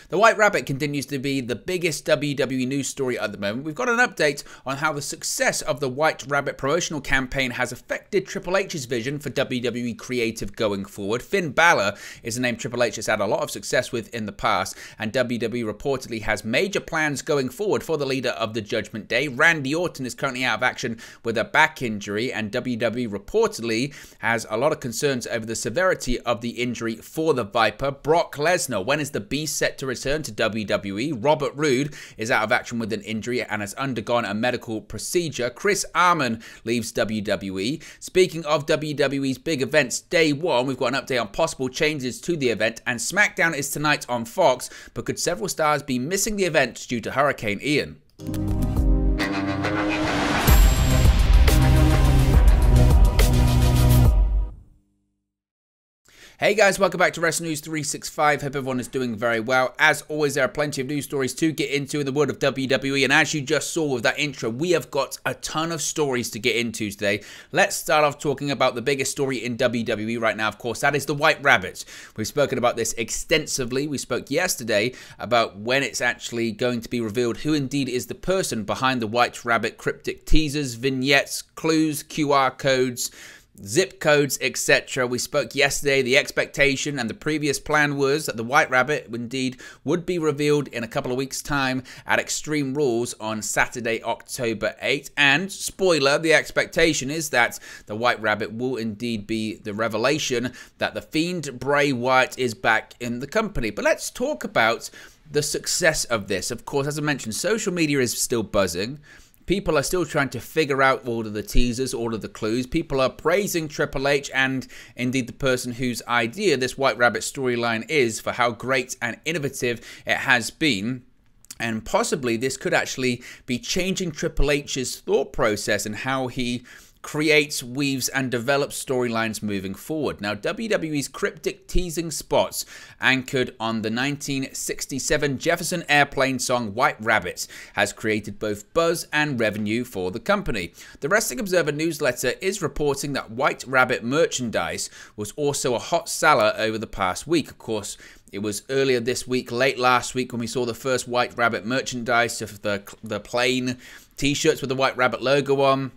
The White Rabbit continues to be the biggest WWE news story at the moment. We've got an update on how the success of the White Rabbit promotional campaign has affected Triple H's vision for WWE creative going forward. Finn Balor is a name Triple H has had a lot of success with in the past, and WWE reportedly has major plans going forward for the leader of the Judgment Day. Randy Orton is currently out of action with a back injury, and WWE reportedly has a lot of concerns over the severity of the injury for the Viper. Brock Lesnar, when is the Beast set to return to WWE? Robert Roode is out of action with an injury and has undergone a medical procedure. Chris Arman leaves WWE. Speaking of WWE's big events, Day One, we've got an update on possible changes to the event, and SmackDown is tonight on Fox, but could several stars be missing the event due to Hurricane Ian? Hey guys, welcome back to Wrestling News 365. Hope everyone is doing very well. As always, there are plenty of news stories to get into in the world of WWE, and as you just saw with that intro, we have got a ton of stories to get into today. Let's start off talking about the biggest story in WWE right now, of course. That is the White Rabbit. We've spoken about this extensively. We spoke yesterday about when it's actually going to be revealed who indeed is the person behind the White Rabbit cryptic teasers, vignettes, clues, QR codes, zip codes, etc. We spoke yesterday. The expectation and the previous plan was that the White Rabbit indeed would be revealed in a couple of weeks' time at Extreme Rules on Saturday, October 8th. And spoiler, the expectation is that the White Rabbit will indeed be the revelation that the Fiend Bray Wyatt is back in the company. But let's talk about the success of this. Of course, as I mentioned, social media is still buzzing. People are still trying to figure out all of the teasers, all of the clues. People are praising Triple H and indeed the person whose idea this White Rabbit storyline is for how great and innovative it has been. And possibly this could actually be changing Triple H's thought process and how he creates, weaves, and develops storylines moving forward. Now, WWE's cryptic teasing spots anchored on the 1967 Jefferson Airplane song White Rabbit has created both buzz and revenue for the company. The Wrestling Observer newsletter is reporting that White Rabbit merchandise was also a hot seller over the past week. Of course, it was earlier this week, late last week, when we saw the first White Rabbit merchandise of the plain t-shirts with the White Rabbit logo on.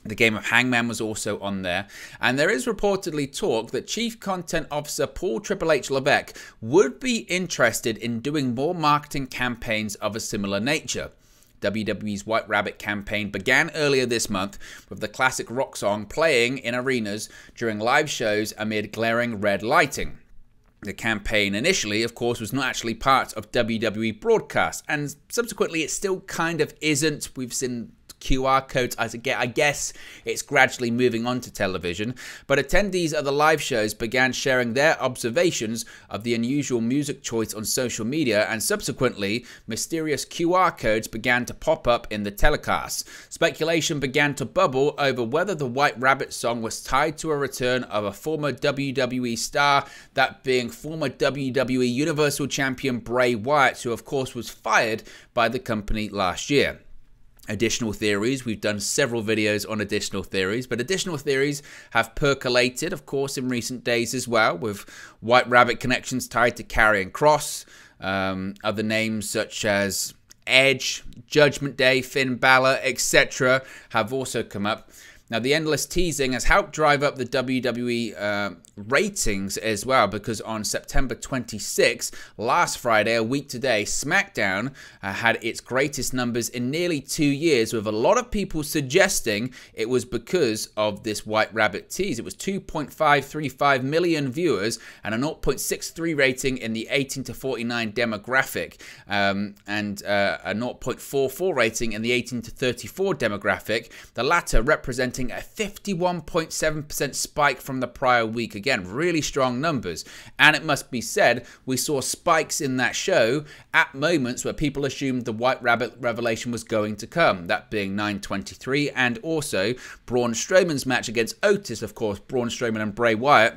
The Game of Hangman was also on there. And there is reportedly talk that Chief Content Officer Paul Triple H Levesque would be interested in doing more marketing campaigns of a similar nature. WWE's White Rabbit campaign began earlier this month with the classic rock song playing in arenas during live shows amid glaring red lighting. The campaign initially, of course, was not actually part of WWE broadcast, and subsequently it still kind of isn't. We've seen QR codes, I guess it's gradually moving on to television, but attendees of the live shows began sharing their observations of the unusual music choice on social media, and subsequently mysterious QR codes began to pop up in the telecasts. Speculation began to bubble over whether the White Rabbit song was tied to a return of a former WWE star, that being former WWE Universal Champion Bray Wyatt, who of course was fired by the company last year. Additional theories. We've done several videos on additional theories, but additional theories have percolated, of course, in recent days as well, with White Rabbit connections tied to Karrion Kross. Other names such as Edge, Judgment Day, Finn Balor, etc. have also come up. Now, the endless teasing has helped drive up the WWE ratings as well, because on September 26th, last Friday, a week today, SmackDown had its greatest numbers in nearly 2 years, with a lot of people suggesting it was because of this White Rabbit tease. It was 2.535 million viewers and a 0.63 rating in the 18 to 49 demographic, and a 0.44 rating in the 18 to 34 demographic, the latter representing a 51.7% spike from the prior week. Again, really strong numbers. And it must be said, we saw spikes in that show at moments where people assumed the White Rabbit revelation was going to come, that being 9/23, and also Braun Strowman's match against Otis. Of course, Braun Strowman and Bray Wyatt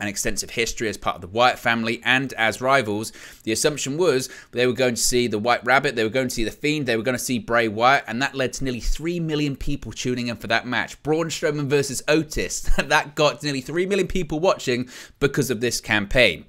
an extensive history as part of the Wyatt family and as rivals. The assumption was they were going to see the White Rabbit, they were going to see the Fiend, they were going to see Bray Wyatt, and that led to nearly 3 million people tuning in for that match. Braun Strowman versus Otis, that got nearly 3 million people watching because of this campaign.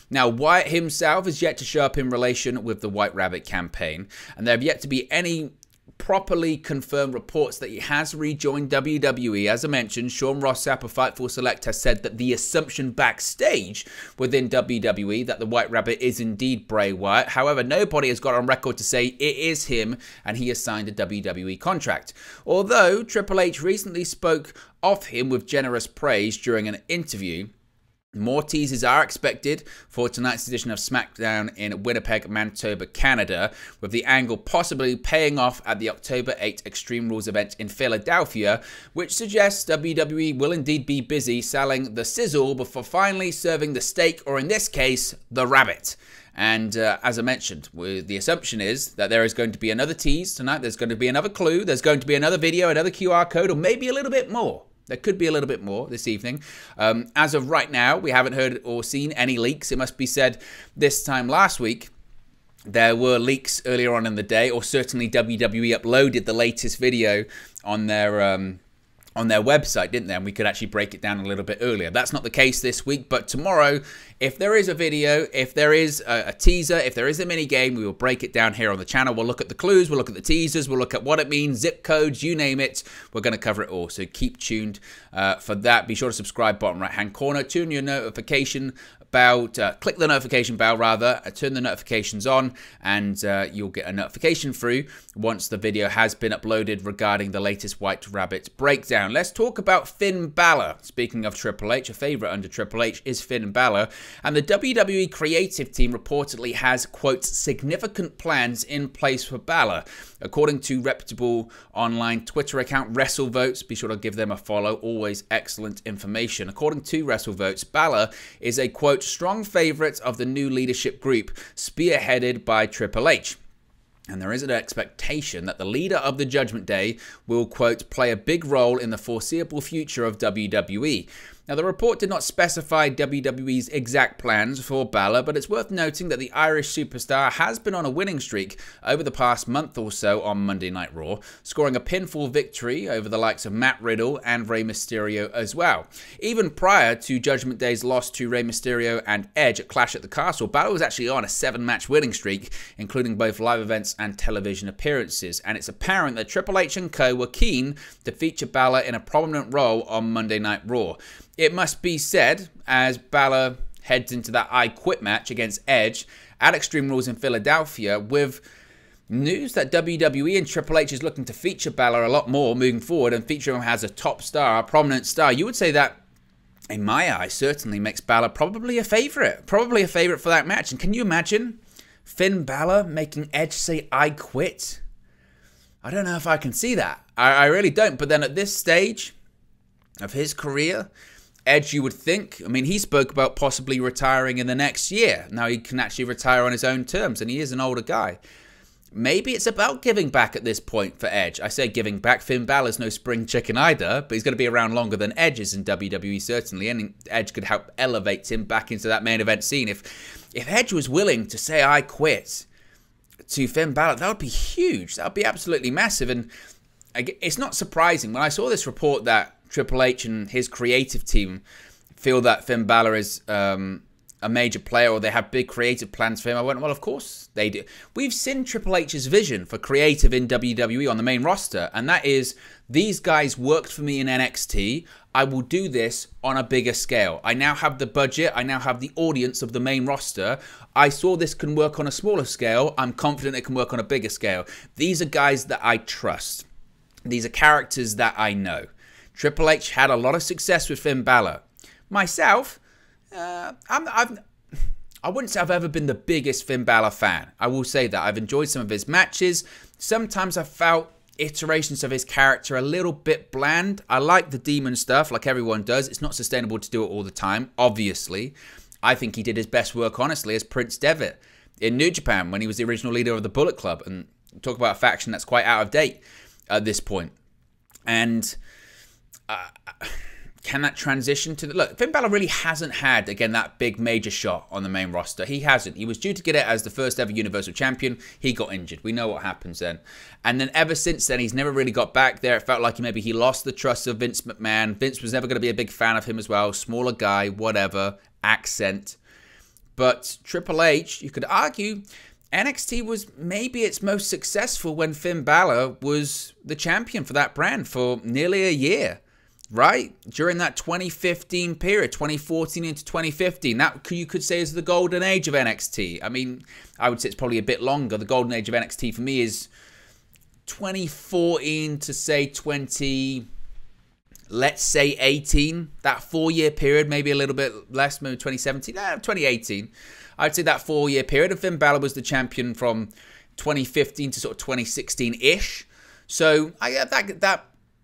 Now, Wyatt himself is yet to show up in relation with the White Rabbit campaign, and there have yet to be any properly confirmed reports that he has rejoined WWE. As I mentioned, Sean Ross Sapp of Fightful Select has said that the assumption backstage within WWE that the White Rabbit is indeed Bray Wyatt. However, nobody has got on record to say it is him and he has signed a WWE contract. Although Triple H recently spoke of him with generous praise during an interview. More teasers are expected for tonight's edition of SmackDown in Winnipeg, Manitoba, Canada, with the angle possibly paying off at the October 8 Extreme Rules event in Philadelphia, which suggests WWE will indeed be busy selling the sizzle before finally serving the steak, or in this case, the rabbit. And as I mentioned, the assumption is that there is going to be another tease tonight, there's going to be another clue, there's going to be another video, another QR code, or maybe a little bit more. There could be a little bit more this evening. As of right now, we haven't heard or seen any leaks. It must be said this time last week, there were leaks earlier on in the day, or certainly WWE uploaded the latest video on their website, didn't they? And we could actually break it down a little bit earlier. That's not the case this week, but tomorrow, if there is a video, if there is a teaser, if there is a mini game, we will break it down here on the channel. We'll look at the clues, we'll look at the teasers, we'll look at what it means, zip codes, you name it. We're going to cover it all, so keep tuned for that. Be sure to subscribe, bottom right-hand corner, turn your notification bell, click the notification bell rather, turn the notifications on, and you'll get a notification through once the video has been uploaded regarding the latest White Rabbit breakdown. Let's talk about Finn Balor. Speaking of Triple H, a favourite under Triple H is Finn Balor, and the WWE creative team reportedly has, quote, significant plans in place for Balor. According to reputable online Twitter account WrestleVotes, be sure to give them a follow, always excellent information. According to WrestleVotes, Balor is a, quote, strong favourite of the new leadership group spearheaded by Triple H. And there is an expectation that the leader of the Judgment Day will, quote, play a big role in the foreseeable future of WWE. Now, the report did not specify WWE's exact plans for Balor, but it's worth noting that the Irish superstar has been on a winning streak over the past month or so on Monday Night Raw, scoring a pinfall victory over the likes of Matt Riddle and Rey Mysterio as well. Even prior to Judgment Day's loss to Rey Mysterio and Edge at Clash at the Castle, Balor was actually on a 7-match winning streak, including both live events and television appearances, and it's apparent that Triple H and co were keen to feature Balor in a prominent role on Monday Night Raw. It must be said, as Balor heads into that I Quit match against Edge at Extreme Rules in Philadelphia, with news that WWE and Triple H is looking to feature Balor a lot more moving forward and feature him as a top star, a prominent star, you would say that, in my eyes, certainly makes Balor probably a favourite for that match. And can you imagine Finn Balor making Edge say I quit? I don't know if I can see that. I really don't. But then at this stage of his career, Edge, you would think, I mean, he spoke about possibly retiring in the next year. Now he can actually retire on his own terms, and he is an older guy. Maybe it's about giving back at this point for Edge. I say giving back. Finn Balor's no spring chicken either, but he's going to be around longer than Edge is in WWE, certainly, and Edge could help elevate him back into that main event scene. If Edge was willing to say, I quit, to Finn Balor, that would be huge. That would be absolutely massive, and it's not surprising. When I saw this report that Triple H and his creative team feel that Finn Balor is a major player, or they have big creative plans for him, I went, well, of course they do. We've seen Triple H's vision for creative in WWE on the main roster, and that is, these guys worked for me in NXT, I will do this on a bigger scale. I now have the budget, I now have the audience of the main roster, I saw this can work on a smaller scale, I'm confident it can work on a bigger scale. These are guys that I trust. These are characters that I know. Triple H had a lot of success with Finn Balor. Myself, I wouldn't say I've ever been the biggest Finn Balor fan. I will say that. I've enjoyed some of his matches. Sometimes I felt iterations of his character a little bit bland. I like the demon stuff, like everyone does. It's not sustainable to do it all the time, obviously. I think he did his best work, honestly, as Prince Devitt in New Japan when he was the original leader of the Bullet Club. And talk about a faction that's quite out of date at this point. And can that transition to the... Look, Finn Balor really hasn't had, again, that big major shot on the main roster. He hasn't. He was due to get it as the first ever Universal Champion. He got injured. We know what happens then. And then ever since then, he's never really got back there. It felt like maybe he lost the trust of Vince McMahon. Vince was never going to be a big fan of him as well. Smaller guy, whatever, accent. But Triple H, you could argue, NXT was maybe its most successful when Finn Balor was the champion for that brand for nearly a year. Right? During that 2015 period, 2014 into 2015, that you could say is the golden age of NXT. I mean, I would say it's probably a bit longer. The golden age of NXT for me is 2014 to say 20, let's say 18. That 4-year period, maybe a little bit less, maybe 2017, 2018. I'd say that 4-year period. And Finn Balor was the champion from 2015 to sort of 2016-ish. So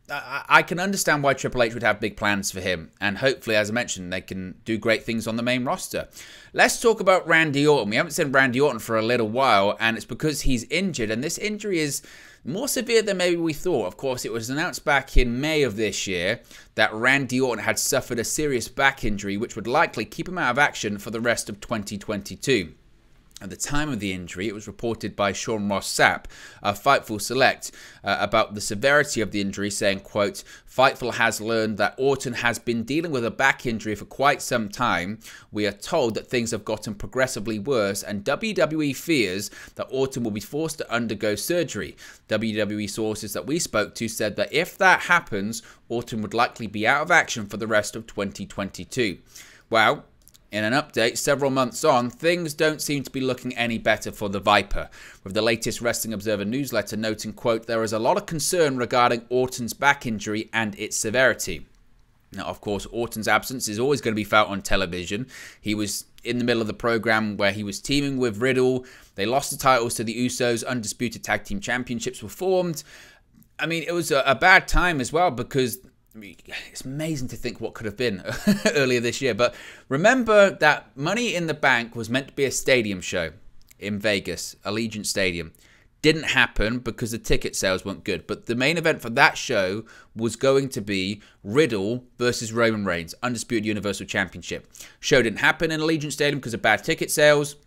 I can understand why Triple H would have big plans for him. And hopefully, as I mentioned, they can do great things on the main roster. Let's talk about Randy Orton. We haven't seen Randy Orton for a little while, and it's because he's injured. And this injury is more severe than maybe we thought. Of course, it was announced back in May of this year that Randy Orton had suffered a serious back injury, which would likely keep him out of action for the rest of 2022. At the time of the injury, it was reported by Sean Ross Sapp of Fightful Select about the severity of the injury, saying, quote, Fightful has learned that Orton has been dealing with a back injury for quite some time. We are told that things have gotten progressively worse, and WWE fears that Orton will be forced to undergo surgery. WWE sources that we spoke to said that if that happens, Orton would likely be out of action for the rest of 2022. Well, in an update, several months on, things don't seem to be looking any better for the Viper, with the latest Wrestling Observer newsletter noting, quote, there is a lot of concern regarding Orton's back injury and its severity. Now, of course, Orton's absence is always going to be felt on television. He was in the middle of the program where he was teaming with Riddle. They lost the titles to the Usos. Undisputed Tag Team Championships were formed. I mean, it was a bad time as well because... it's amazing to think what could have been earlier this year. But remember that Money in the Bank was meant to be a stadium show in Vegas, Allegiant Stadium. Didn't happen because the ticket sales weren't good. But the main event for that show was going to be Riddle versus Roman Reigns, Undisputed Universal Championship. Show didn't happen in Allegiant Stadium because of bad ticket sales.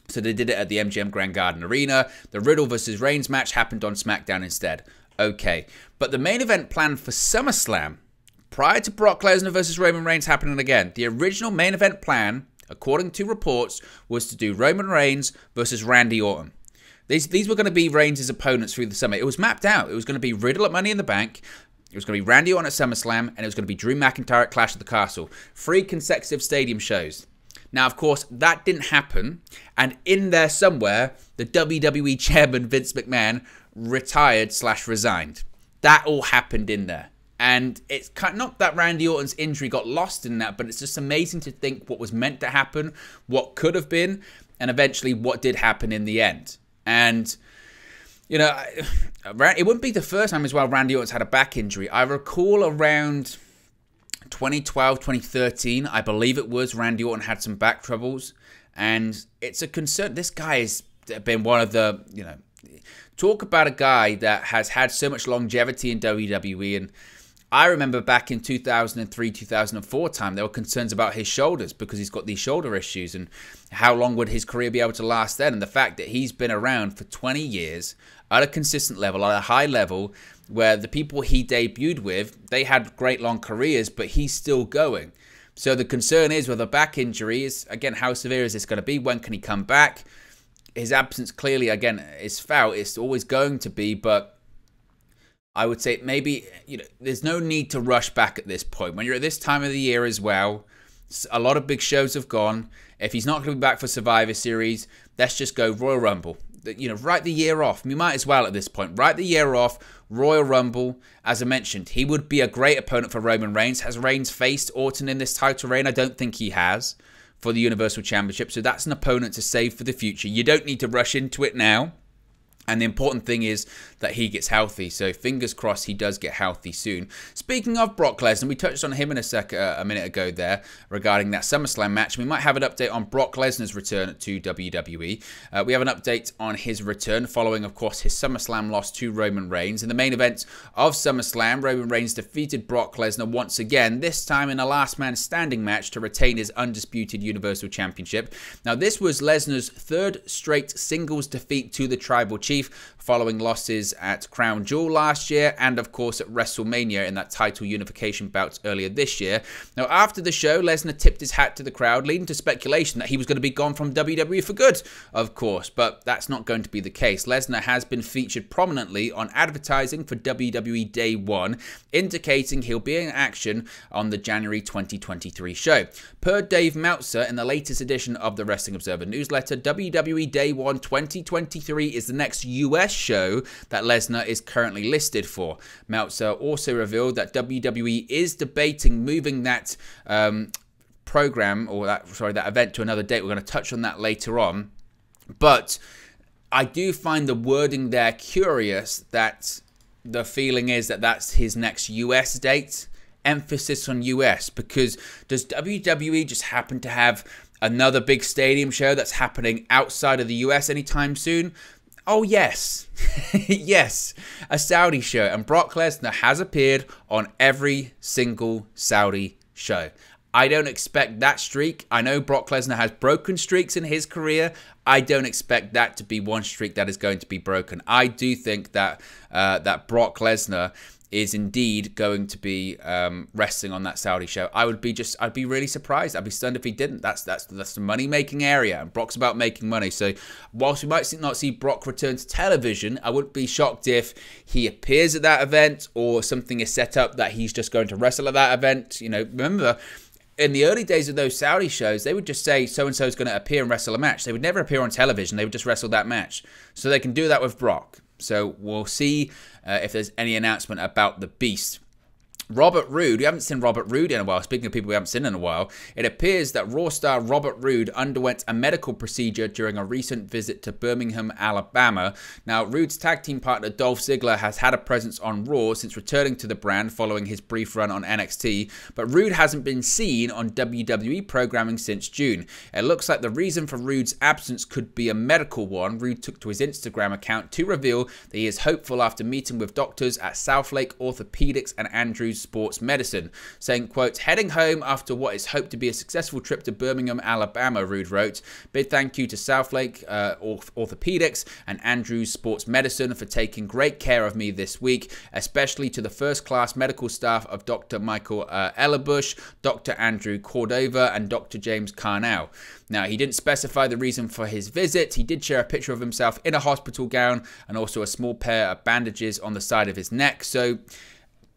So they did it at the MGM Grand Garden Arena. The Riddle versus Reigns match happened on SmackDown instead. Okay, but the main event planned for SummerSlam, prior to Brock Lesnar versus Roman Reigns happening again, the original main event plan, according to reports, was to do Roman Reigns versus Randy Orton. These were going to be Reigns' opponents through the summer. It was mapped out. It was going to be Riddle at Money in the Bank, it was going to be Randy Orton at SummerSlam, and it was going to be Drew McIntyre at Clash at the Castle. 3 consecutive stadium shows. Now, of course, that didn't happen, and in there somewhere, the WWE chairman, Vince McMahon, retired/resigned. That all happened in there. And it's kind of, not that Randy Orton's injury got lost in that, but it's just amazing to think what was meant to happen, what could have been, and eventually what did happen in the end. And, you know, it wouldn't be the first time as well Randy Orton's had a back injury. I recall around 2012, 2013, I believe it was, Randy Orton had some back troubles. And it's a concern. This guy has been one of the, you know, talk about a guy that has had so much longevity in WWE. And I remember back in 2003, 2004 time, there were concerns about his shoulders because he's got these shoulder issues and how long would his career be able to last then. And the fact that he's been around for 20 years at a consistent level, at a high level, where the people he debuted with, they had great long careers, but he's still going. So the concern is with a back injury is, again, how severe is this going to be? When can he come back? His absence clearly, again, is felt. It's always going to be, but I would say maybe, you know, there's no need to rush back at this point. When you're at this time of the year as well, a lot of big shows have gone. If he's not going to be back for Survivor Series, let's just go Royal Rumble. You know, write the year off. We might as well at this point. Write the year off. Royal Rumble. As I mentioned, he would be a great opponent for Roman Reigns. Has Reigns faced Orton in this title reign? I don't think he has, for the Universal Championship. So that's an opponent to save for the future. You don't need to rush into it now. And the important thing is that he gets healthy. So fingers crossed he does get healthy soon. Speaking of Brock Lesnar, we touched on him in a minute ago there regarding that SummerSlam match. We might have an update on Brock Lesnar's return to WWE. We have an update on his return following, of course, his SummerSlam loss to Roman Reigns. In the main event of SummerSlam, Roman Reigns defeated Brock Lesnar once again, this time in a last man standing match to retain his undisputed Universal Championship. Now, this was Lesnar's third straight singles defeat to the Tribal Chief, following losses at Crown Jewel last year and, of course, at WrestleMania in that title unification bout earlier this year. Now, after the show, Lesnar tipped his hat to the crowd, leading to speculation that he was going to be gone from WWE for good, of course, but that's not going to be the case. Lesnar has been featured prominently on advertising for WWE Day One, indicating he'll be in action on the January 2023 show. Per Dave Meltzer, in the latest edition of the Wrestling Observer newsletter, WWE Day One 2023 is the next US show that Lesnar is currently listed for. Meltzer also revealed that WWE is debating moving that that event to another date. We're going to touch on that later on, but I do find the wording there curious, that the feeling is that that's his next US date. Emphasis on US, because does WWE just happen to have another big stadium show that's happening outside of the US anytime soon? Oh, yes. Yes, a Saudi show. And Brock Lesnar has appeared on every single Saudi show. I don't expect that streak. I know Brock Lesnar has broken streaks in his career. I don't expect that to be one streak that is going to be broken. I do think that that Brock Lesnar is indeed going to be wrestling on that Saudi show. I'd be really surprised. I'd be stunned if he didn't. That's the money-making area, and Brock's about making money. So whilst we might not see Brock return to television, I wouldn't be shocked if he appears at that event or something is set up that he's just going to wrestle at that event. You know, remember, in the early days of those Saudi shows, they would just say so-and-so is going to appear and wrestle a match. They would never appear on television. They would just wrestle that match. So they can do that with Brock. So we'll see if there's any announcement about the Beast. Robert Roode, we haven't seen Robert Roode in a while. Speaking of people we haven't seen in a while, it appears that Raw star Robert Roode underwent a medical procedure during a recent visit to Birmingham, Alabama. Now, Roode's tag team partner Dolph Ziggler has had a presence on Raw since returning to the brand following his brief run on NXT, but Roode hasn't been seen on WWE programming since June. It looks like the reason for Roode's absence could be a medical one. Roode took to his Instagram account to reveal that he is hopeful after meeting with doctors at Southlake Orthopedics and Andrews Sports Medicine, saying, quote, "Heading home after what is hoped to be a successful trip to Birmingham, Alabama," Roode wrote. "Big thank you to Southlake Orthopedics and Andrews Sports Medicine for taking great care of me this week, especially to the first-class medical staff of Dr. Michael Ellerbush, Dr. Andrew Cordova, and Dr. James Carnell." Now, he didn't specify the reason for his visit. He did share a picture of himself in a hospital gown and also a small pair of bandages on the side of his neck. So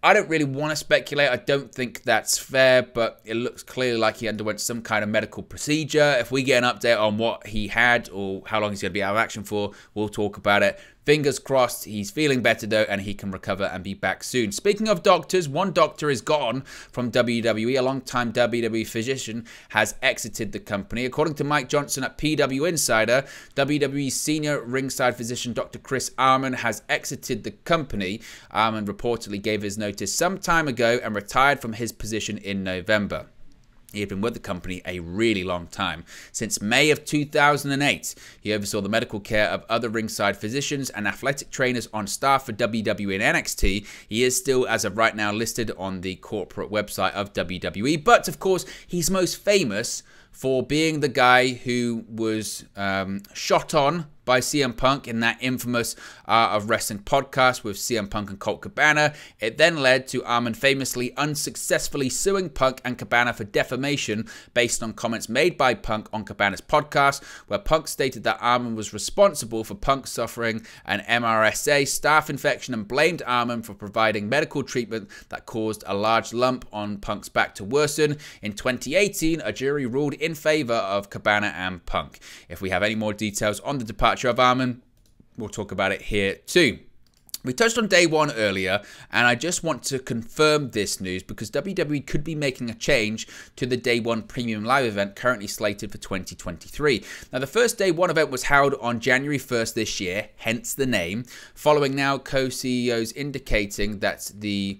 I don't really want to speculate. I don't think that's fair, but it looks clearly like he underwent some kind of medical procedure. If we get an update on what he had or how long he's going to be out of action for, we'll talk about it. Fingers crossed, he's feeling better though, and he can recover and be back soon. Speaking of doctors, one doctor is gone from WWE. A long-time WWE physician has exited the company. According to Mike Johnson at PW Insider, WWE senior ringside physician Dr. Chris Arman has exited the company. Arman reportedly gave his notice some time ago and retired from his position in November. He had been with the company a really long time. Since May of 2008, he oversaw the medical care of other ringside physicians and athletic trainers on staff for WWE and NXT. He is still, as of right now, listed on the corporate website of WWE. But, of course, he's most famous for being the guy who was shot on by CM Punk in that infamous Art of Wrestling podcast with CM Punk and Colt Cabana. It then led to Arman famously unsuccessfully suing Punk and Cabana for defamation based on comments made by Punk on Cabana's podcast, where Punk stated that Arman was responsible for Punk suffering an MRSA staph infection and blamed Arman for providing medical treatment that caused a large lump on Punk's back to worsen. In 2018, a jury ruled in favor of Cabana and Punk. If we have any more details on the departure of Arman, we'll talk about it here too. We touched on day one earlier, and I just want to confirm this news because WWE could be making a change to the day one premium live event currently slated for 2023. Now, the first day one event was held on January 1st this year, hence the name, following now co-CEOs indicating that the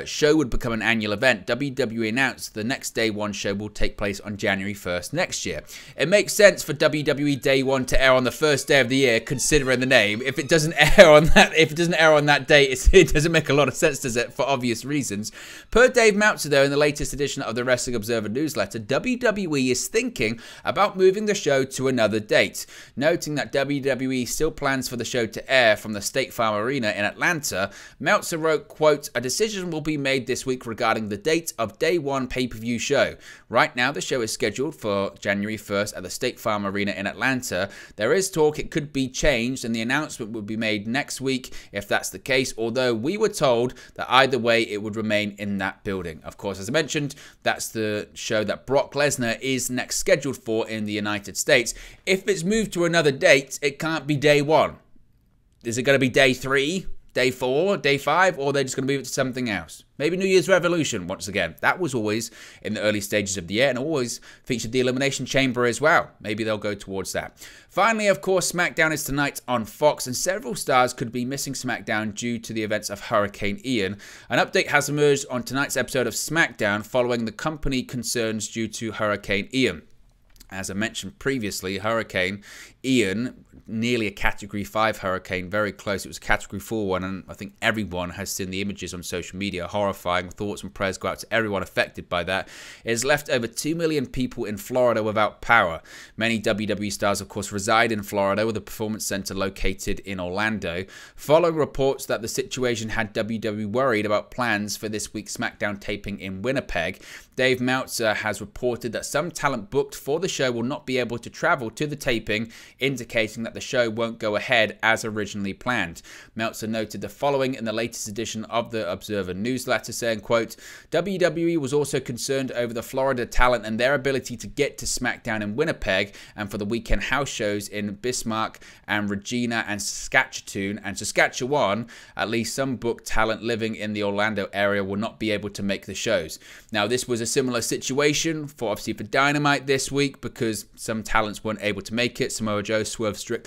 show would become an annual event. WWE announced the next day one show will take place on January 1st next year. It makes sense for WWE Day One to air on the first day of the year, considering the name. If it doesn't air on that date, it doesn't make a lot of sense, does it? For obvious reasons. Per Dave Meltzer, though, in the latest edition of the Wrestling Observer newsletter, WWE is thinking about moving the show to another date, noting that WWE still plans for the show to air from the State Farm Arena in Atlanta. Meltzer wrote, quote, "A decision will be made this week regarding the date of Day One pay-per-view show. Right now, the show is scheduled for January 1st at the State Farm Arena in Atlanta. There is talk it could be changed, and the announcement will be made next week if that's the case, although we were told that either way it would remain in that building." Of course, as I mentioned, that's the show that Brock Lesnar is next scheduled for in the United States. If it's moved to another date, it can't be day one. Is it going to be day 3? Day 4, day 5, or they're just going to move it to something else? Maybe New Year's Revolution once again. That was always in the early stages of the year and always featured the Elimination Chamber as well. Maybe they'll go towards that. Finally, of course, SmackDown is tonight on Fox, and several stars could be missing SmackDown due to the events of Hurricane Ian. An update has emerged on tonight's episode of SmackDown following the company concerns due to Hurricane Ian. As I mentioned previously, Hurricane Ian, nearly a Category 5 hurricane, very close. It was a Category 4 one, and I think everyone has seen the images on social media. Horrifying. Thoughts and prayers go out to everyone affected by that. It has left over 2 million people in Florida without power. Many WWE stars, of course, reside in Florida, with a performance center located in Orlando. Following reports that the situation had WWE worried about plans for this week's SmackDown taping in Winnipeg, Dave Meltzer has reported that some talent booked for the show will not be able to travel to the taping, indicating that the show won't go ahead as originally planned. Meltzer noted the following in the latest edition of the Observer newsletter, saying, quote, "WWE was also concerned over the Florida talent and their ability to get to SmackDown in Winnipeg and for the weekend house shows in Bismarck and Regina and Saskatchewan. At least some booked talent living in the Orlando area will not be able to make the shows." Now, this was a similar situation for Dynamite this week because some talents weren't able to make it. Samoa Joe, Swerve Strickland,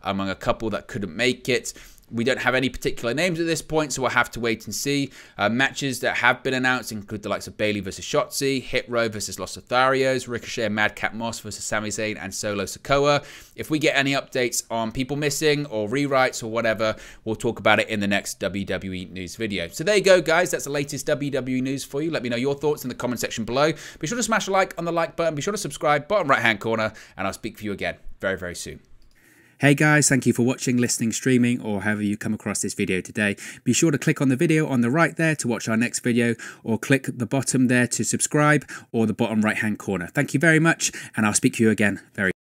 among a couple that couldn't make it. We don't have any particular names at this point, so we'll have to wait and see. Matches that have been announced include the likes of Bayley versus Shotzi, Hit Row versus Los Lotharios, Ricochet and Madcap Moss versus Sami Zayn and Solo Sikoa. If we get any updates on people missing or rewrites or whatever, we'll talk about it in the next WWE news video. So there you go, guys. That's the latest WWE news for you. Let me know your thoughts in the comment section below. Be sure to smash a like on the like button. Be sure to subscribe, bottom right-hand corner, and I'll speak for you again very, very soon. Hey guys, thank you for watching, listening, streaming, or however you come across this video today. Be sure to click on the video on the right there to watch our next video, or click the bottom there to subscribe, or the bottom right hand corner. Thank you very much, and I'll speak to you again very soon.